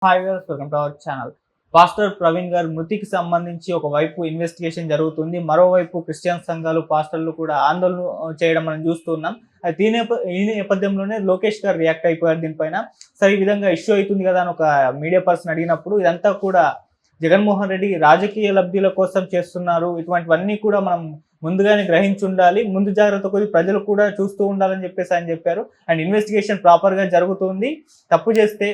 Hi viewers, welcome to our channel. Pastor Praveen గారి మృతికి సంబంధించి ఒకవైపు ఇన్వెస్టిగేషన్ జరుగుతుంది, మరోవైపు క్రిస్టియన్ సంఘాలు పాస్టర్లు కూడా ఆందోళన చేయడం మనం చూస్తున్నాం. అయితే ఈ నేపథ్యంలోనే లోకేష్ గారు రియాక్ట్ అయిపోయారు దీనిపైన. సరే, ఈ విధంగా ఇష్యూ అవుతుంది కదా అని ఒక మీడియా పర్సన్ అడిగినప్పుడు, ఇదంతా కూడా జగన్మోహన్ రెడ్డి రాజకీయ లబ్ధిల కోసం చేస్తున్నారు, ఇటువంటివన్నీ కూడా మనం ముందుగానే గ్రహించి ఉండాలి, ముందు జాగ్రత్త కొద్ది ప్రజలు కూడా చూస్తూ ఉండాలని చెప్పేసి ఆయన చెప్పారు. అండ్ ఇన్వెస్టిగేషన్ ప్రాపర్గా జరుగుతుంది, తప్పు చేస్తే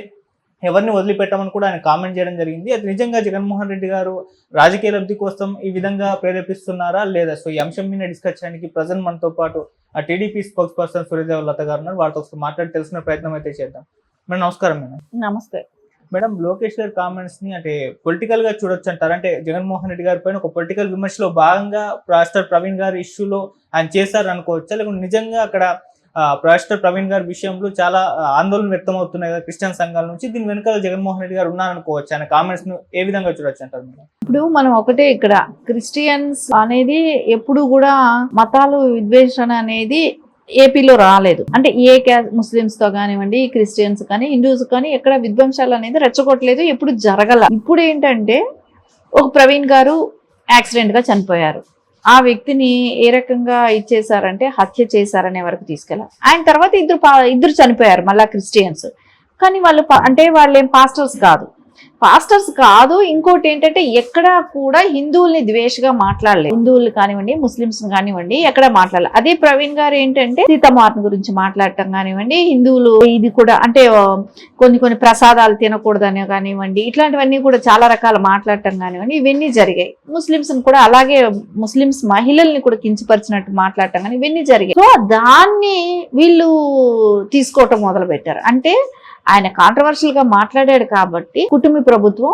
ఎవరిని వదిలిపెట్టమని కూడా ఆయన కామెంట్ చేయడం జరిగింది. అది నిజంగా జగన్మోహన్ రెడ్డి గారు రాజకీయ లబ్ధి కోసం ఈ విధంగా ప్రేరేపిస్తున్నారా లేదా? సో ఈ అంశం మీద డిస్కస్ చేయడానికి ప్రజెంట్ మనతో పాటు ఆ టీడీపీ స్పోక్స్ పర్సన్ సూర్యదేవ లత గారు ఉన్నారు. వాళ్ళతో ఒకసారి మాట్లాడి తెలుసుకునే ప్రయత్నం అయితే చేద్దాం. మేడం నమస్కారం. మేడం నమస్తే. మేడం, లోకేష్ గారి కామెంట్స్ ని అంటే పొలిటికల్ గా చూడొచ్చు అంటారు? అంటే జగన్మోహన్ రెడ్డి గారి పైన ఒక పొలిటికల్ విమర్శలో భాగంగా పాస్టర్ ప్రవీణ్ గారి ఇష్యూలో ఆయన చేశారు అనుకోవచ్చా, లేకుంటే నిజంగా అక్కడ పాస్టర్ ప్రవీణ్ గారి విషయంలో చాలా ఆందోళన వ్యక్తం అవుతున్నాయి కదా క్రిస్టియన్ సంఘాల నుంచి, దీని వెనకాల జగన్మోహన్ రెడ్డి గారు ఉన్నారనుకోవచ్చు? ఆయన కామెంట్స్ ను ఏ విధంగా చూడొచ్చు అంటారు మేడం? ఇప్పుడు మనం ఒకటే, ఇక్కడ క్రిస్టియన్స్ అనేది ఎప్పుడు కూడా మతాలు విద్వేషణ అనేది ఏపీలో రాలేదు. అంటే ఏ ముస్లిమ్స్ తో కానివ్వండి, క్రిస్టియన్స్ కానీ హిందూస్ కానీ ఎక్కడ విధ్వంసాలు అనేది రెచ్చగొట్టలేదు, ఎప్పుడు జరగల. ఇప్పుడు ఏంటంటే ఒక ప్రవీణ్ గారు యాక్సిడెంట్ గా చనిపోయారు. ఆ వ్యక్తిని ఏ రకంగా ఇచ్చేసారంటే హత్య చేశారనే వరకు తీసుకెళ్ళారు. ఆయన తర్వాత ఇద్దరు చనిపోయారు మళ్ళా క్రిస్టియన్స్. కానీ వాళ్ళు ఏం పాస్టర్స్ కాదు. ఇంకోటి ఏంటంటే ఎక్కడా కూడా హిందువుల్ని ద్వేషగా మాట్లాడలేదు. హిందువులు కానివ్వండి, ముస్లిమ్స్ కానివ్వండి, ఎక్కడ మాట్లాడలేదు. అదే ప్రవీణ్ గారు ఏంటంటే సీతమ్మార్ని గురించి మాట్లాడటం కానివ్వండి, హిందువులు ఇది కూడా అంటే కొన్ని ప్రసాదాలు తినకూడదని కానివ్వండి, ఇట్లాంటివన్నీ కూడా చాలా రకాల మాట్లాడటం కానివ్వండి, ఇవన్నీ జరిగాయి. ముస్లిమ్స్ కూడా అలాగే ముస్లిమ్స్ మహిళల్ని కూడా కించపరిచినట్టు మాట్లాడటం కానీ ఇవన్నీ జరిగాయి. సో దాన్ని వీళ్ళు తీసుకోవటం మొదలు పెట్టారు. అంటే ఆయన కాంట్రవర్షియల్ గా మాట్లాడాడు కాబట్టి కుటుంబ ప్రభుత్వం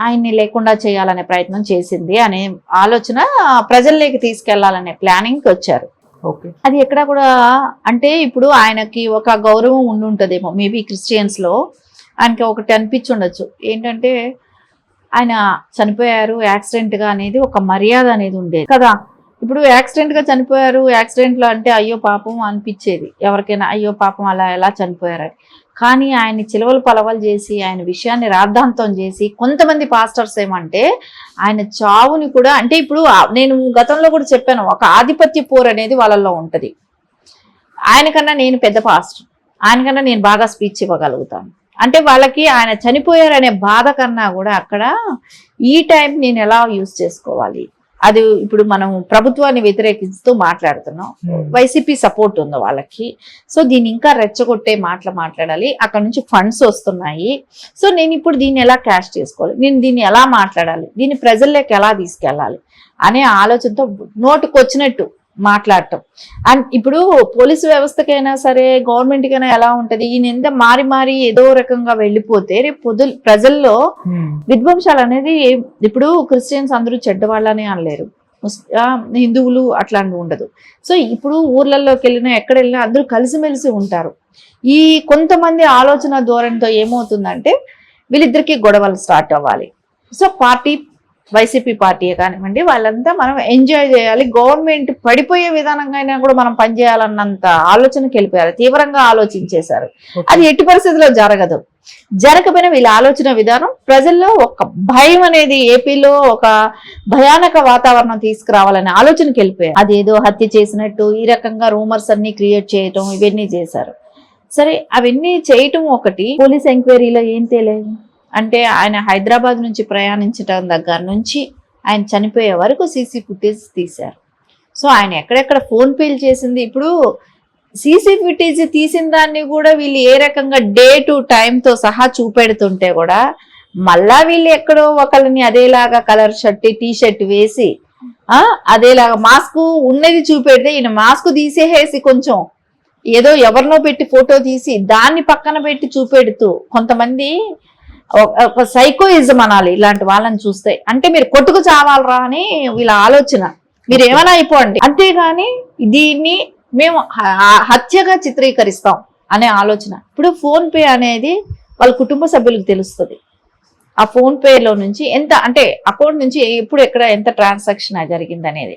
ఆయన్ని లేకుండా చేయాలనే ప్రయత్నం చేసింది అనే ఆలోచన ప్రజల్లోకి తీసుకెళ్లాలనే ప్లానింగ్ కి వచ్చారు. అది ఎక్కడ కూడా అంటే ఇప్పుడు ఆయనకి ఒక గౌరవం ఉండుంటదేమో మేబీ క్రిస్టియన్స్ లో. ఆయనకి ఒకటి అనిపించుండొచ్చు ఏంటంటే ఆయన చనిపోయారు యాక్సిడెంట్ గా అనేది ఒక మర్యాద అనేది ఉండేది కదా. ఇప్పుడు యాక్సిడెంట్ గా చనిపోయారు, యాక్సిడెంట్ లో అంటే అయ్యో పాపం అనిపించేది ఎవరికైనా, అయ్యో పాపం అలా ఎలా చనిపోయారు. కానీ ఆయన్ని చిలవలు పలవలు చేసి ఆయన విషయాన్ని రాద్ధాంతం చేసి కొంతమంది పాస్టర్స్ ఏమంటే ఆయన చావుని కూడా అంటే ఇప్పుడు నేను గతంలో కూడా చెప్పాను, ఒక ఆధిపత్య పోరు అనేది వాళ్ళల్లో ఉంటది. ఆయనకన్నా నేను పెద్ద పాస్టర్, ఆయనకన్నా నేను బాగా స్పీచ్ ఇవ్వగలుగుతాను అంటే వాళ్ళకి ఆయన చనిపోయారనే బాధ కన్నా కూడా అక్కడ ఈ టైం నేను ఎలా యూజ్ చేసుకోవాలి, అది ఇప్పుడు మనం ప్రభుత్వాన్ని వ్యతిరేకిస్తూ మాట్లాడుతున్నాం. వైసీపీ సపోర్ట్ ఉంది వాళ్ళకి. సో దీన్ని ఇంకా రెచ్చగొట్టే మాట్లాడాలి. అక్కడ నుంచి ఫండ్స్ వస్తున్నాయి. సో నేను ఇప్పుడు దీన్ని ఎలా క్యాష్ చేసుకోవాలి, నేను దీన్ని ఎలా మాట్లాడాలి, దీన్ని ప్రజల్లోకి ఎలా తీసుకెళ్ళాలి అనే ఆలోచనతో నోటుకు వచ్చినట్టు మాట్లాడటం. అండ్ ఇప్పుడు పోలీసు వ్యవస్థకైనా సరే గవర్నమెంట్కైనా ఎలా ఉంటది, ఈయన ఎంత మారి ఏదో రకంగా వెళ్ళిపోతే రేపు ప్రజల్లో విధ్వంసాలు అనేది. ఇప్పుడు క్రిస్టియన్స్ అందరూ చెడ్డవాళ్ళనే అనలేరు, హిందువులు అట్లాంటివి ఉండదు. సో ఇప్పుడు ఊర్లలోకి వెళ్ళినా ఎక్కడ వెళ్ళినా అందరూ కలిసిమెలిసి ఉంటారు. ఈ కొంతమంది ఆలోచన ధోరణితో ఏమవుతుందంటే వీళ్ళిద్దరికీ గొడవలు స్టార్ట్ అవ్వాలి. సో వైసీపీ పార్టీ కానివ్వండి వాళ్ళంతా మనం ఎంజాయ్ చేయాలి, గవర్నమెంట్ పడిపోయే విధానంగా అయినా కూడా మనం పనిచేయాలన్నంత ఆలోచనకి వెళ్ళిపోయారు, తీవ్రంగా ఆలోచించేశారు. అది ఎట్టి పరిస్థితుల్లో జరగకపోయినా వీళ్ళ ఆలోచన విధానం ప్రజల్లో ఒక భయం అనేది ఏపీలో ఒక భయానక వాతావరణం తీసుకురావాలనే ఆలోచనకి వెళ్ళిపోయారు. అదేదో హత్య చేసినట్టు ఈ రకంగా రూమర్స్ అన్ని క్రియేట్ చేయటం ఇవన్నీ చేశారు. సరే, అవన్నీ చేయటం ఒకటి. పోలీస్ ఎంక్వైరీలో ఏం తెలియదు అంటే ఆయన హైదరాబాద్ నుంచి ప్రయాణించడం దగ్గర నుంచి ఆయన చనిపోయే వరకు సీసీ ఫుటేజ్ తీశారు. సో ఆయన ఎక్కడెక్కడ ఫోన్ పేలు చేసింది, ఇప్పుడు సీసీ ఫుటేజ్ తీసిన దాన్ని కూడా వీళ్ళు ఏ రకంగా డే టు టైంతో సహా చూపెడుతుంటే కూడా మళ్ళా వీళ్ళు ఎక్కడో ఒకళ్ళని అదేలాగా కలర్ షర్ట్ టీ షర్ట్ వేసి అదేలాగా మాస్క్ ఉన్నది చూపెడితే ఈయన మాస్క్ తీసేసి కొంచెం ఏదో ఎవరినో పెట్టి ఫోటో తీసి దాన్ని పక్కన పెట్టి చూపెడుతూ కొంతమంది ఒక సైకోయిజం అనాలి ఇలాంటి వాళ్ళని చూస్తే. అంటే మీరు కొట్టుకు చావాలరా అని వీళ్ళ ఆలోచన, మీరు ఏమైనా అయిపోండి, అంతేగాని దీన్ని మేము హత్యగా చిత్రీకరిస్తాం అనే ఆలోచన. ఇప్పుడు ఫోన్ పే అనేది వాళ్ళ కుటుంబ సభ్యులకు తెలుస్తుంది. ఆ ఫోన్ పేలో నుంచి ఎంత అంటే అకౌంట్ నుంచి ఎప్పుడు ఎక్కడ ఎంత ట్రాన్సాక్షన్ జరిగింది అనేది.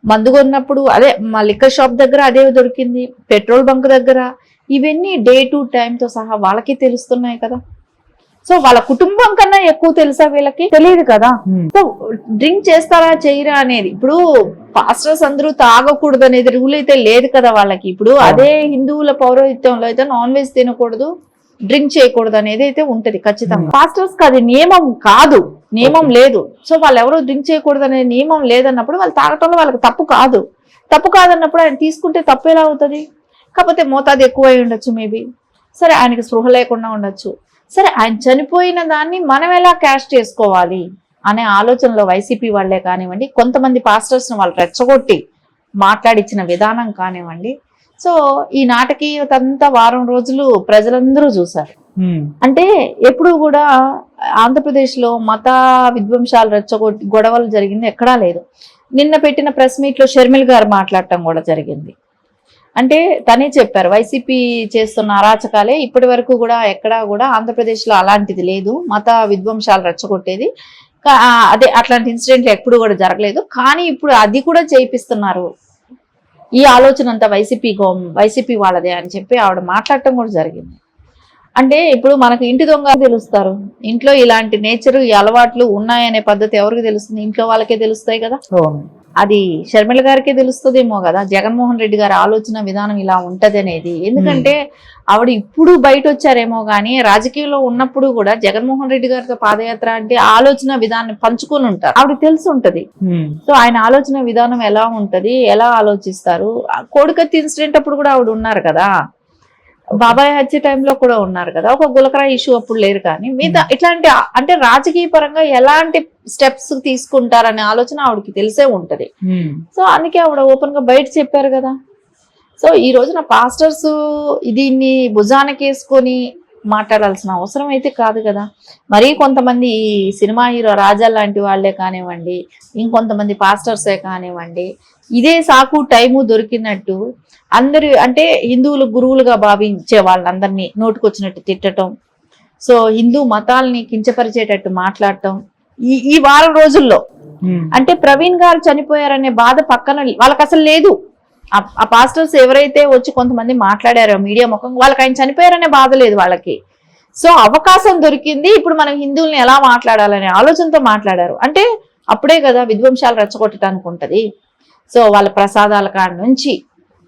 మందు కొన్నప్పుడు అదే మా లిక్కర్ షాప్ దగ్గర అదే దొరికింది, పెట్రోల్ బంక్ దగ్గర, ఇవన్నీ డే టు టైంతో సహా వాళ్ళకి తెలుస్తున్నాయి కదా. సో వాళ్ళ కుటుంబం కన్నా ఎక్కువ తెలుసా వీళ్ళకి? తెలియదు కదా. సో డ్రింక్ చేస్తారా చేయరా అనేది, ఇప్పుడు పాస్టర్స్ అందరూ తాగకూడదు అనేది రూల్ అయితే లేదు కదా వాళ్ళకి. ఇప్పుడు అదే హిందువుల పౌరోహిత్యంలో అయితే నాన్ వెజ్ తినకూడదు, డ్రింక్ చేయకూడదు అనేది అయితే ఉంటది ఖచ్చితంగా. పాస్టర్స్ కి అది నియమం కాదు, నియమం లేదు. సో వాళ్ళు ఎవరు డ్రింక్ చేయకూడదు అనే నియమం లేదన్నప్పుడు వాళ్ళు తాగటంలో వాళ్ళకి తప్పు కాదు. తప్పు కాదన్నప్పుడు ఆయన తీసుకుంటే తప్పు ఎలా అవుతుంది? కాకపోతే మోతాదు ఎక్కువ అయి ఉండొచ్చు మేబీ. సరే ఆయనకి స్పృహ లేకుండా ఉండొచ్చు. సరే ఆయన చనిపోయిన దాన్ని మనం ఎలా క్యాష్ చేసుకోవాలి అనే ఆలోచనలో వైసీపీ వాళ్లే కానివ్వండి, కొంతమంది పాస్టర్స్ వాళ్ళు రెచ్చగొట్టి మాట్లాడిచ్చిన విధానం కానివ్వండి. సో ఈ నాటకీయతంతా వారం రోజులు ప్రజలందరూ చూశారు. అంటే ఎప్పుడు కూడా ఆంధ్రప్రదేశ్ లో మత విధ్వంసాలు రెచ్చగొట్టి గొడవలు జరిగింది ఎక్కడా లేదు. నిన్న పెట్టిన ప్రెస్ మీట్ లో షర్మిల గారు మాట్లాడటం కూడా జరిగింది. అంటే తనే చెప్పారు వైసీపీ చేస్తున్న అరాచకాలే ఇప్పటి వరకు కూడా ఎక్కడా కూడా ఆంధ్రప్రదేశ్ లో అలాంటిది లేదు, మత విధ్వంసాలు రెచ్చగొట్టేది అదే అట్లాంటి ఇన్సిడెంట్లు ఎప్పుడు కూడా జరగలేదు. కానీ ఇప్పుడు అది కూడా చేయిస్తున్నారు, ఈ ఆలోచన అంతా వైసీపీ వాళ్ళదే అని చెప్పి ఆవిడ మాట్లాడటం కూడా జరిగింది. అంటే ఇప్పుడు మనకు ఇంటి దొంగ తెలుస్తారు, ఇంట్లో ఇలాంటి నేచర్ ఈ అలవాట్లు ఉన్నాయనే పద్ధతి ఎవరికి తెలుస్తుంది? ఇంట్లో వాళ్ళకే తెలుస్తాయి కదా. అది షర్మిల గారికే తెలుస్తుందేమో కదా, జగన్మోహన్ రెడ్డి గారి ఆలోచన విధానం ఇలా ఉంటది అనేది. ఎందుకంటే ఆవిడ ఇప్పుడు బయట వచ్చారేమో కానీ రాజకీయంలో ఉన్నప్పుడు కూడా జగన్మోహన్ రెడ్డి గారితో పాదయాత్ర అంటే ఆలోచన విధానం పంచుకొని ఉంటారు, ఆవిడ తెలిసి ఉంటది. సో ఆయన ఆలోచన విధానం ఎలా ఉంటది, ఎలా ఆలోచిస్తారు. కోడికత్తి ఇన్సిడెంట్ అప్పుడు కూడా ఆవిడ ఉన్నారు కదా, బాబాయ్ హత్య టైంలో కూడా ఉన్నారు కదా, ఒక గులకరా ఇష్యూ అప్పుడు లేరు. కానీ మీద ఇట్లాంటి అంటే రాజకీయ పరంగా ఎలాంటి స్టెప్స్ తీసుకుంటారనే ఆలోచన ఆవిడకి తెలిసే ఉంటది. సో అందుకే ఆవిడ ఓపెన్ గా బయట చెప్పారు కదా. సో ఈ రోజున పాస్టర్స్ దీన్ని భుజానికి వేసుకొని మాట్లాడాల్సిన అవసరం అయితే కాదు కదా. మరీ కొంతమంది సినిమా హీరో రాజా లాంటి వాళ్ళే కానివ్వండి, ఇంకొంతమంది పాస్టర్సే కానివ్వండి, ఇదే సాకు టైము దొరికినట్టు అందరు అంటే హిందువులు గురువులుగా భావించే వాళ్ళందరినీ నోటుకొచ్చినట్టు తిట్టడం, సో హిందూ మతాల్ని కించపరిచేటట్టు మాట్లాడటం ఈ వారం రోజుల్లో. అంటే ప్రవీణ్ గారు చనిపోయారనే బాధ పక్కన వాళ్ళకి అసలు లేదు. ఆ పాస్టర్స్ ఎవరైతే వచ్చి కొంతమంది మాట్లాడారో మీడియా ముఖం, వాళ్ళకి ఆయన చనిపోయారనే బాధ లేదు వాళ్ళకి. సో అవకాశం దొరికింది, ఇప్పుడు మనం హిందువుల్ని ఎలా మాట్లాడాలనే ఆలోచనతో మాట్లాడారు. అంటే అప్పుడే కదా విధ్వంసాలు రెచ్చగొట్టడానికి ఉంటది. సో వాళ్ళ ప్రసాదాల కాడ నుంచి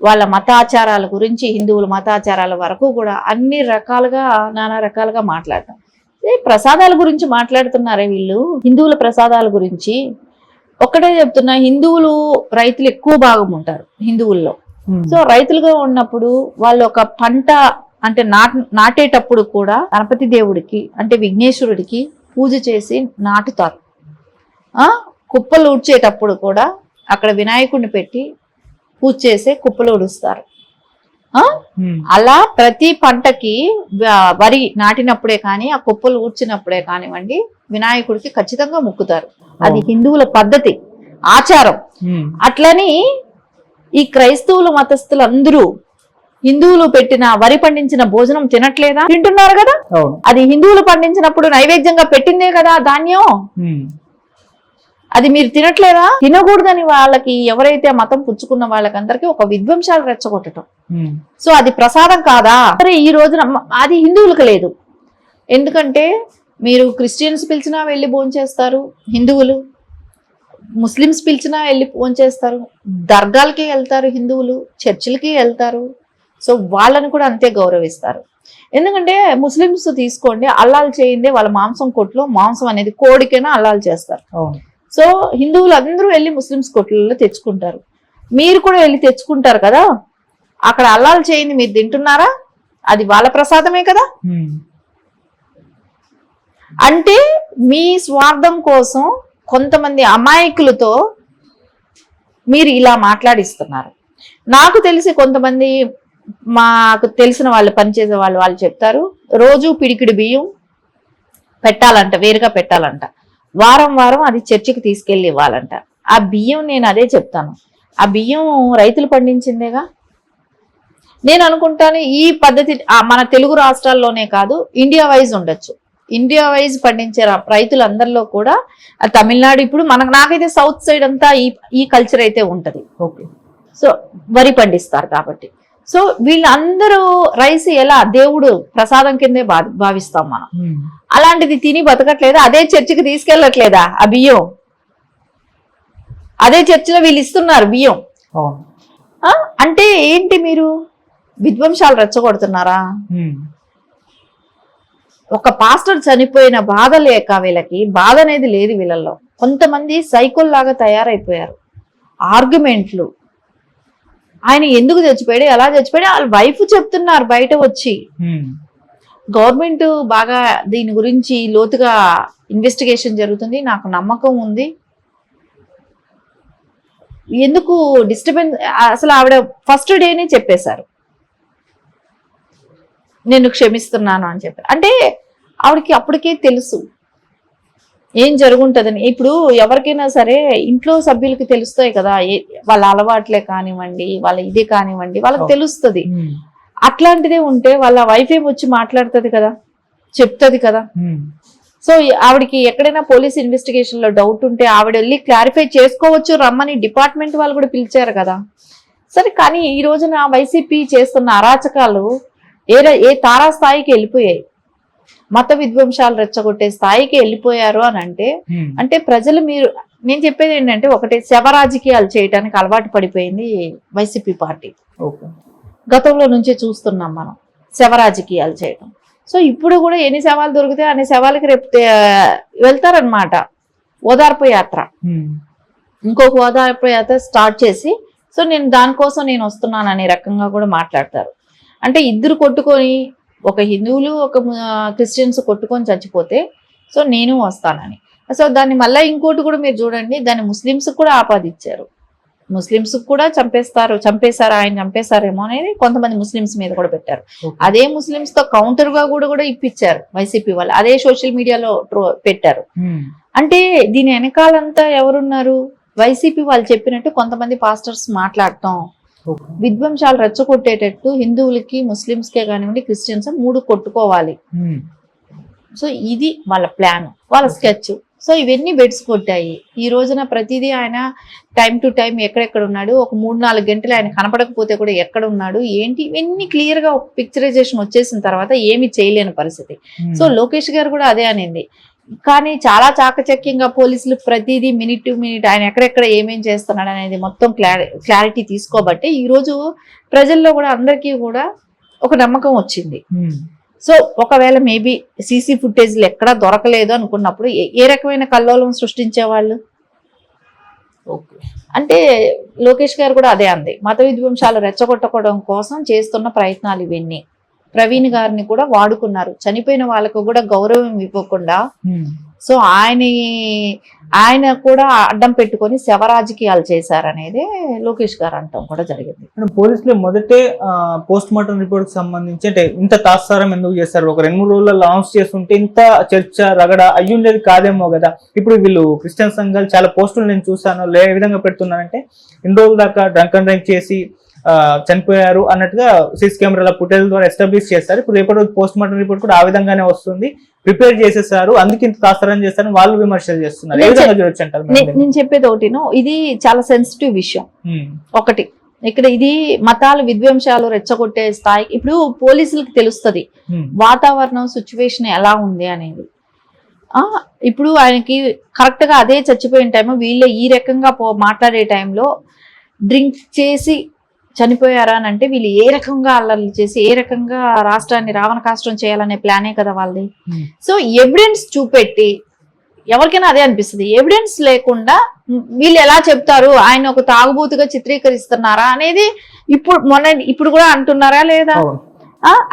వాళ్ళ మతాచారాల గురించి, హిందువుల మతాచారాల వరకు కూడా అన్ని రకాలుగా నానా రకాలుగా మాట్లాడటం. ప్రసాదాల గురించి మాట్లాడుతున్నారే వీళ్ళు, హిందువుల ప్రసాదాల గురించి. ఒక్కటే చెప్తున్నా, హిందువులు రైతులు ఎక్కువ భాగం ఉంటారు హిందువుల్లో. సో రైతులుగా ఉన్నప్పుడు వాళ్ళు ఒక పంట అంటే నాటేటప్పుడు కూడా గణపతి దేవుడికి అంటే విఘ్నేశ్వరుడికి పూజ చేసి నాటుతారు. కుప్పలు ఊడ్చేటప్పుడు కూడా అక్కడ వినాయకుడిని పెట్టి పూజ చేసే కుప్పలు ఊడుస్తారు. అలా ప్రతి పంటకి వరి నాటినప్పుడే కానీ ఆ కుప్పలు ఊడ్చినప్పుడే కానివ్వండి వినాయకుడికి ఖచ్చితంగా మొక్కుతారు. అది హిందువుల పద్ధతి, ఆచారం. అట్లని ఈ క్రైస్తవుల మతస్థులు అందరూ హిందువులు పెట్టిన వరి పండించిన భోజనం తినట్లేదా? తింటున్నారు కదా. అది హిందువులు పండించినప్పుడు నైవేద్యంగా పెట్టిందే కదా ధాన్యం, అది మీరు తినట్లేదా? తినకూడదని వాళ్ళకి ఎవరైతే మతం పుచ్చుకున్న వాళ్ళకందరికీ ఒక విధ్వంసాలు రెచ్చగొట్టడం. సో అది ప్రసాదం కాదా? సరే ఈ రోజున అది హిందువులకు లేదు. ఎందుకంటే మీరు క్రిస్టియన్స్ పిలిచినా వెళ్ళి భోంచేస్తారు హిందువులు, ముస్లిమ్స్ పిలిచినా వెళ్ళి భోంచేస్తారు, దర్గాలకి వెళ్తారు హిందువులు, చర్చిలకి వెళ్తారు. సో వాళ్ళని కూడా అంతే గౌరవిస్తారు. ఎందుకంటే ముస్లిమ్స్ తీసుకోండి, అల్లాలు చేయిందే వాళ్ళ మాంసం కొట్లో మాంసం అనేది కోడికైనా అల్లాలు చేస్తారు. సో హిందువులు అందరూ వెళ్ళి ముస్లిమ్స్ కొట్లలో తెచ్చుకుంటారు, మీరు కూడా వెళ్ళి తెచ్చుకుంటారు కదా. అక్కడ అల్లాలు చేయింది మీరు తింటున్నారా? అది వాళ్ళ ప్రసాదమే కదా. అంటే మీ స్వార్థం కోసం కొంతమంది అమాయకులతో మీరు ఇలా మాట్లాడిస్తున్నారు. నాకు తెలిసి కొంతమంది మాకు తెలిసిన వాళ్ళు పనిచేసే వాళ్ళు చెప్తారు, రోజు పిడికిడి బియ్యం పెట్టాలంట, వేరుగా పెట్టాలంట, వారం వారం అది చర్చికి తీసుకెళ్ళి ఇవ్వాలంట. ఆ బియ్యం నేను అదే చెప్తాను, ఆ బియ్యం రైతులు పండించిందేగా. నేను అనుకుంటాను ఈ పద్ధతి మన తెలుగు రాష్ట్రాల్లోనే కాదు ఇండియా వైజ్ ఉండొచ్చు. ఇండియా వైజ్ పండించే రైతులందరిలో కూడా తమిళనాడు ఇప్పుడు నాకైతే సౌత్ సైడ్ అంతా ఈ కల్చర్ అయితే ఉంటది. సో వరి పండిస్తారు కాబట్టి. సో వీళ్ళందరూ రైస్ ఎలా దేవుడు ప్రసాదం కిందే భావిస్తాం మనం. అలాంటిది తిని బతకట్లేదా? అదే చర్చికి తీసుకెళ్ళట్లేదా ఆ బియ్యం? అదే చర్చిలో వీళ్ళు ఇస్తున్నారు బియ్యం. అంటే ఏంటి, మీరు విధ్వంసాలు రెచ్చగొడుతున్నారా? ఒక పాస్టర్ చనిపోయిన బాధ లేక వీళ్ళకి బాధ అనేది లేదు వీళ్ళల్లో. కొంతమంది సైకోల్ లాగా తయారైపోయారు. ఆర్గ్యుమెంట్లు, ఆయన ఎందుకు చచ్చిపోయాడు, ఎలా చచ్చిపోయాడు, వాళ్ళ వైఫ్ చెప్తున్నారు బయట వచ్చి. గవర్నమెంట్ బాగా దీని గురించి లోతుగా ఇన్వెస్టిగేషన్ జరుగుతుంది, నాకు నమ్మకం ఉంది. ఎందుకు డిస్టర్బెన్స్? అసలు ఆవిడ ఫస్ట్ డేనే చెప్పేశారు నేను క్షమిస్తున్నాను అని చెప్పి. అంటే ఆవిడకి అప్పటికే తెలుసు ఏం జరుగుంటుందని. ఇప్పుడు ఎవరికైనా సరే ఇంట్లో సభ్యులకి తెలుస్తాయి కదా, వాళ్ళ అలవాట్లే కానివ్వండి, వాళ్ళ ఇదే కానివ్వండి, వాళ్ళకి తెలుస్తుంది. అట్లాంటిదే ఉంటే వాళ్ళ వైఫ్ ఏం వచ్చి మాట్లాడుతుంది కదా, చెప్తుంది కదా. సో ఆవిడకి ఎక్కడైనా పోలీస్ ఇన్వెస్టిగేషన్ లో డౌట్ ఉంటే ఆవిడ వెళ్ళి క్లారిఫై చేసుకోవచ్చు, రమ్మని డిపార్ట్మెంట్ వాళ్ళు కూడా పిలిచారు కదా. సరే, కానీ ఈ రోజున వైసీపీ చేస్తున్న అరాచకాలు ఏ తారాస్థాయికి వెళ్ళిపోయాయి, మత విధ్వంసాలు రెచ్చగొట్టే స్థాయికి వెళ్ళిపోయారు అని అంటే ప్రజలు, నేను చెప్పేది ఏంటంటే ఒకటి, శవ రాజకీయాలు చేయడానికి అలవాటు పడిపోయింది వైసీపీ పార్టీ. గతంలో నుంచి చూస్తున్నాం మనం శవ రాజకీయాలు చేయడం. సో ఇప్పుడు కూడా ఎన్ని శవాలు దొరికితే అన్ని శవాలకి రేపు వెళ్తారనమాట ఓదార్పు యాత్ర. ఇంకొక ఓదార్పు యాత్ర స్టార్ట్ చేసి, సో నేను దానికోసం నేను వస్తున్నాను అనే రకంగా కూడా మాట్లాడతారు. అంటే ఇద్దరు కొట్టుకొని, ఒక హిందువులు ఒక క్రిస్టియన్స్ కొట్టుకొని చచ్చిపోతే సో నేను వస్తానని. సో దాన్ని మళ్ళీ ఇంకోటి కూడా మీరు చూడండి, దాన్ని ముస్లిమ్స్ కూడా ఆపాదించారు. ముస్లిమ్స్ కూడా చంపేశారు, ఆయన చంపేశారేమో అనేది కొంతమంది ముస్లిమ్స్ మీద కూడా పెట్టారు. అదే ముస్లిమ్స్ తో కౌంటర్ గా కూడా ఇప్పించారు వైసీపీ వాళ్ళు, అదే సోషల్ మీడియాలో పెట్టారు. అంటే దీని వెనకాలంతా ఎవరున్నారు? వైసీపీ వాళ్ళు చెప్పినట్టు కొంతమంది పాస్టర్స్ మాట్లాడటం, విధ్వంసాలు రెచ్చగొట్టేటట్టు హిందువులకి ముస్లిమ్స్కే కానివ్వండి క్రిస్టియన్స్ 3 కొట్టుకోవాలి. సో ఇది వాళ్ళ ప్లాన్, వాళ్ళ స్కెచ్. సో ఇవన్నీ బెడ్స్ కొట్టాయి. ఈ రోజున ప్రతిదీ ఆయన టైం టు టైం ఎక్కడెక్కడ ఉన్నాడు, ఒక 3-4 గంటలు ఆయన కనపడకపోతే కూడా ఎక్కడ ఉన్నాడు ఏంటి, ఇవన్నీ క్లియర్ గా ఒక పిక్చరైజేషన్ వచ్చేసిన తర్వాత ఏమి చేయలేని పరిస్థితి. సో లోకేష్ గారు కూడా అదే అనింది. కానీ చాలా చాకచక్యంగా పోలీసులు ప్రతిదీ మినిట్ టు మినిట్ ఆయన ఎక్కడెక్కడ ఏమేం చేస్తున్నాడు అనేది మొత్తం క్లారిటీ తీసుకోబట్టి ఈ రోజు ప్రజల్లో కూడా అందరికీ కూడా ఒక నమ్మకం వచ్చింది. సో ఒకవేళ మేబీ సీసీ ఫుటేజ్లు ఎక్కడా దొరకలేదు అనుకున్నప్పుడు ఏ రకమైన కల్లోలం సృష్టించేవాళ్ళు? అంటే లోకేష్ గారు కూడా అదే అంది, మత విధ్వంసాలు రెచ్చగొట్టడం కోసం చేస్తున్న ప్రయత్నాలు ఇవన్నీ. ప్రవీణ్ గారిని కూడా వాడుకున్నారు, చనిపోయిన వాళ్ళకు కూడా గౌరవం ఇవ్వకుండా. సో ఆయన కూడా అడ్డం పెట్టుకొని శవ రాజకీయాలు చేశారనేది లోకేష్ గారు అంటాం కూడా జరిగింది. పోలీసులు మొదటే పోస్ట్ మార్టం రిపోర్ట్ సంబంధించి అంటే ఇంత తాత్సారం ఎందుకు చేస్తారు, ఒక 2-3 రోజుల్లో లాంచ్ చేస్తుంటే ఇంత చర్చ రగడ అయ్యుండేది కాదేమో కదా. ఇప్పుడు వీళ్ళు క్రిస్టియన్ సంఘాలు చాలా పోస్టులు నేను చూసాను, ఏ విధంగా పెడుతున్నారంటే 2 రోజుల దాకా డ్రంక్ అండ్ డ్రైవ్ చేసి చనిపోయారు అన్నట్టుగా సీసీ కెమెరాల ఫుటేజ్ ద్వారా ఎస్టాబ్లిష్ చేస్తారు. ఇప్పుడు రేపటి రోజు పోస్ట్ మార్టం రిపోర్ట్ కూడా ఆ విధంగానే వస్తుంది, ప్రిపేర్ చేసేసారు, అందుకే ఇంత తాత్సారం చేస్తారని వాళ్ళు విమర్శలు చేస్తున్నారు. ఏ విధంగా చూడొచ్చు అంటారు? నేను చెప్పేది ఒకటిను, ఇది చాలా సెన్సిటివ్ విషయం. ఒకటి ఇక్కడ ఇది మతాలు విధ్వంసాలు రెచ్చగొట్టే స్థాయికి ఇప్పుడు పోలీసులకు తెలుస్తుంది వాతావరణం సిచ్యువేషన్ ఎలా ఉంది అనేది. ఇప్పుడు ఆయనకి కరెక్ట్ గా అదే చచ్చిపోయిన టైం వీళ్ళే ఈ రకంగా మాట్లాడే టైంలో డ్రింక్ చేసి చనిపోయారా అని అంటే వీళ్ళు ఏ రకంగా అల్లర్లు చేసి ఏ రకంగా రాష్ట్రాన్ని రావణ కాష్టం చేయాలనే ప్లానే కదా వాళ్ళది. సో ఎవిడెన్స్ చూపెట్టి ఎవరికైనా అదే అనిపిస్తుంది, ఎవిడెన్స్ లేకుండా వీళ్ళు ఎలా చెప్తారు, ఆయన ఒక తాగుబోతుగా చిత్రీకరిస్తున్నారా అనేది ఇప్పుడు కూడా అంటున్నారా లేదా?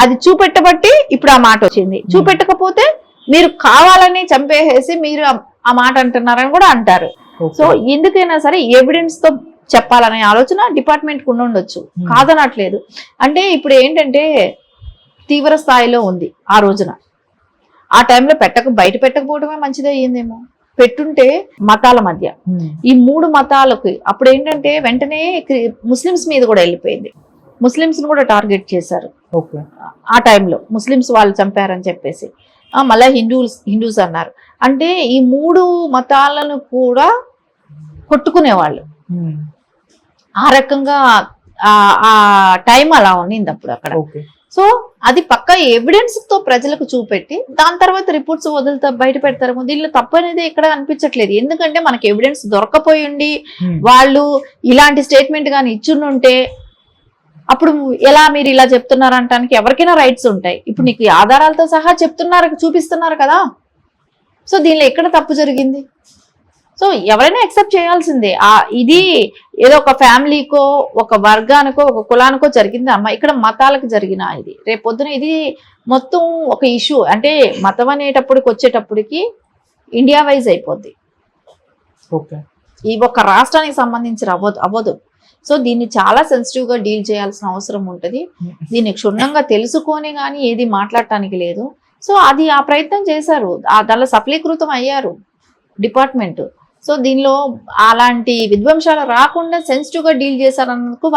అది చూపెట్టబట్టి ఇప్పుడు ఆ మాట వచ్చింది. చూపెట్టకపోతే మీరు కావాలని చంపేసేసి మీరు ఆ మాట అంటున్నారని కూడా అంటారు. సో ఎందుకైనా సరే ఎవిడెన్స్ తో చెప్పాలనే ఆలోచన డిపార్ట్మెంట్ కు ఉండొచ్చు, కాదనట్లేదు. అంటే ఇప్పుడు ఏంటంటే తీవ్ర స్థాయిలో ఉంది ఆ రోజున, ఆ టైంలో బయట పెట్టకపోవడమే మంచిది అయ్యిందేమో. పెట్టుంటే మతాల మధ్య ఈ 3 మతాలకి అప్పుడు ఏంటంటే వెంటనే ముస్లిమ్స్ మీద కూడా వెళ్ళిపోయింది, ముస్లిమ్స్ ని కూడా టార్గెట్ చేశారు ఆ టైంలో, ముస్లిమ్స్ వాళ్ళు చంపారని చెప్పేసి. మళ్ళీ హిందూస్ అన్నారు. అంటే ఈ 3 మతాలను కూడా కొట్టుకునేవాళ్ళు, ఆ రకంగా ఆ టైం అలా ఉన్నింది అప్పుడు అక్కడ. ఓకే. సో అది పక్క ఎవిడెన్స్ తో ప్రజలకు చూపెట్టి దాని తర్వాత రిపోర్ట్స్ వదులుతారు, బయట పెడతారు. దీనిలో తప్పు అనేది ఇక్కడ అనిపించట్లేదు. ఎందుకంటే మనకి ఎవిడెన్స్ దొరకపోయి ఉండి వాళ్ళు ఇలాంటి స్టేట్మెంట్ కానీ ఇచ్చుంటే అప్పుడు ఎలా మీరు ఇలా చెప్తున్నారు అంటానికి ఎవరికైనా రైట్స్ ఉంటాయి. ఇప్పుడు నీకు ఆధారాలతో సహా చెప్తున్నారు, చూపిస్తున్నారు కదా. సో దీనిలో ఎక్కడ తప్పు జరిగింది? సో ఎవరైనా యాక్సెప్ట్ చేయాల్సిందే. ఇది ఏదో ఒక ఫ్యామిలీకో, ఒక వర్గానికో, ఒక కులానికో జరిగింది అమ్మ, ఇక్కడ మతాలకు జరిగిన ఇది. రేపు పొద్దున ఇది మొత్తం ఒక ఇష్యూ, అంటే మతం అనేటప్పటికి వచ్చేటప్పటికి ఇండియా వైజ్ అయిపోద్ది. ఓకే. ఈ ఒక రాష్ట్రానికి సంబంధించి అవ్వదు. సో దీన్ని చాలా సెన్సిటివ్ గా డీల్ చేయాల్సిన అవసరం ఉంటుంది. దీన్ని క్షుణ్ణంగా తెలుసుకొని కానీ ఏది మాట్లాడటానికి లేదు. సో అది ఆ ప్రయత్నం చేశారు, దానిలో సఫలీకృతం అయ్యారు డిపార్ట్మెంట్. సో దీనిలో అలాంటి విధ్వంసాలు రాకుండా సెన్సిటివ్ గా డీల్ చేశారన్నందుకు వాళ్ళ